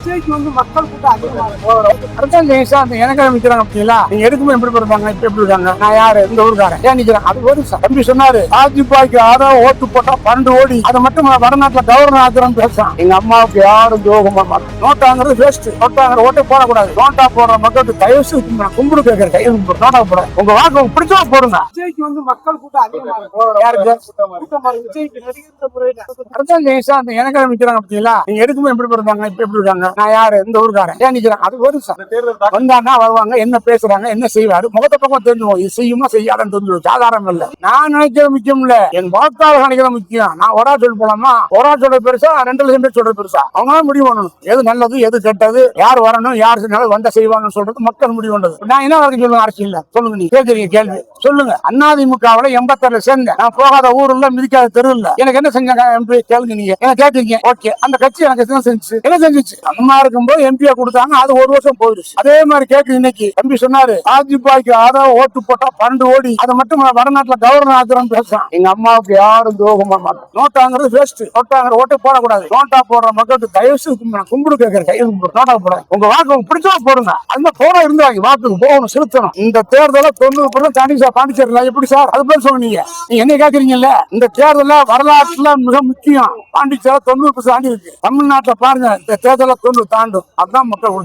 விஜய்க்கு மக்கள் கூட்டம் அதிகமாக எனக்கு நிக்கிறாங்க அப்படிங்களா? நீங்க எதுக்குமே எப்படி இருப்பாங்க, இப்ப எப்படி இருக்காங்க? நான் யாரு, இந்த ஊருக்காரன் ஏன் நிக்கிறேன்? அது ஒரு தம்பி சொன்னாரு, அதிமுகவுக்கு யாரோ ஓட்டு போட்டா 12 கோடி, அதை மட்டும் வடநாட்டுல கவர்னர் ஆக்குறோம் பேசுறான். எங்க அம்மாவுக்கு யாரும் துரோகமா மாட்டோம். நோட்டாங்கிறது வேஸ்ட். நோட்டாங்கிற ஓட்டை போடக்கூடாது. நோட்டா போடுற மக்களுக்கு தயவு கும்பிடு கேட்கிற கையில் நோட்டா போட உங்க வாக்கு பிடிச்சா போடுங்க. விஜய்க்கு மக்கள் கூட்டம் அதிகமாக யாருக்கு எனக்கு நிக்கிறாங்க அப்படிங்களா? நீங்க எதுக்குமே எப்படி இருப்பாங்க, இப்ப எப்படி இருக்காங்க? நான் யாரு, இந்த ஊருக்காரன் ஏன் நிக்கிறேன்? அது ஒரு வந்தாங்க வருவாங்க, என்ன பேசுறாங்க, என்ன செய்வாரு, முகத்தை பக்கம் தெரிஞ்சுவோம். இது செய்யுமா செய்யாதுன்னு தெரிஞ்சுவோம். சாதாரணம் இல்ல. நான் நினைக்கிறது முக்கியம் இல்ல, என் வாக்காளர் நினைக்கிறது முக்கியம். நான் ஒரு ஆள் சொல்லி போலாமா? ஒரு ஆள் சொல்றது பெருசா, 2 லட்சம் பேர் சொல்றது பெருசா? அவங்க முடிவு பண்ணணும். எது நல்லது, எது கெட்டது, யார் வரணும், யார் செஞ்சாலும் வந்த செய்வாங்கன்னு சொல்றது மக்கள் முடிவு பண்ணது. நான் என்ன வரைக்கும் சொல்லுங்க, அரசியல் சொல்லுங்க. நீங்க கேட்கறீங்க கேள்வி சொல்லுங்க. அதிமுகவுல 86 சேர்ந்தேன். நான் போகாத ஊர்ல, மிதிக்காத தெரு இல்ல. எனக்கு என்ன செஞ்சாங்க எம்பி கேளுங்க. நீங்க என்ன கேட்கறீங்க? ஓகே, அந்த கட்சி எனக்கு என்ன செஞ்சுச்சு? என்ன செஞ்சுச்சு? அம்மா இருக்கும்போது எம்பியா கொடுத்தாங்க, அது ஒரு வருஷம் போயிடுச்சு. அதே மாதிரி கேட்கு. இன்னைக்கு தம்பி சொன்னாரு, அதிமுகவுக்கு யாரோ ஓட்டு போட்டா 12 கோடி, அதை மட்டும் வடநாட்டுல கவர்னர் ஆக்குறோம் பேசுறான். எங்க அம்மாவுக்கு யாரும் துரோகமா மாட்டோம். நோட்டாங்கிறது வேஸ்ட். நோட்டாங்கிற ஓட்டை போடக்கூடாது. நோட்டா போடுற மக்களுக்கு தயவு கும்பிடு கேட்கிற கையில் நோட்டா போட உங்க வாக்கு பிடிச்சா போடுங்க. அந்த போட இருந்தாங்க வாக்குக்கு போகணும், செலுத்தணும். இந்த தேர்தல 90% தாண்டி சார் பாண்டிச்சேரியில எப்படி சார்? அது பேர் சொன்னீங்க. நீங்க என்ன கேட்கறீங்கல்ல? இந்த தேர்தல வரலாற்றுல மிக முக்கியம். பாண்டிச்சேரி 90% தாண்டி இருக்கு. தமிழ்நாட்டுல பாருங்க, இந்த தேர்தல 90 தாண்டும். அதுதான் மக்கள்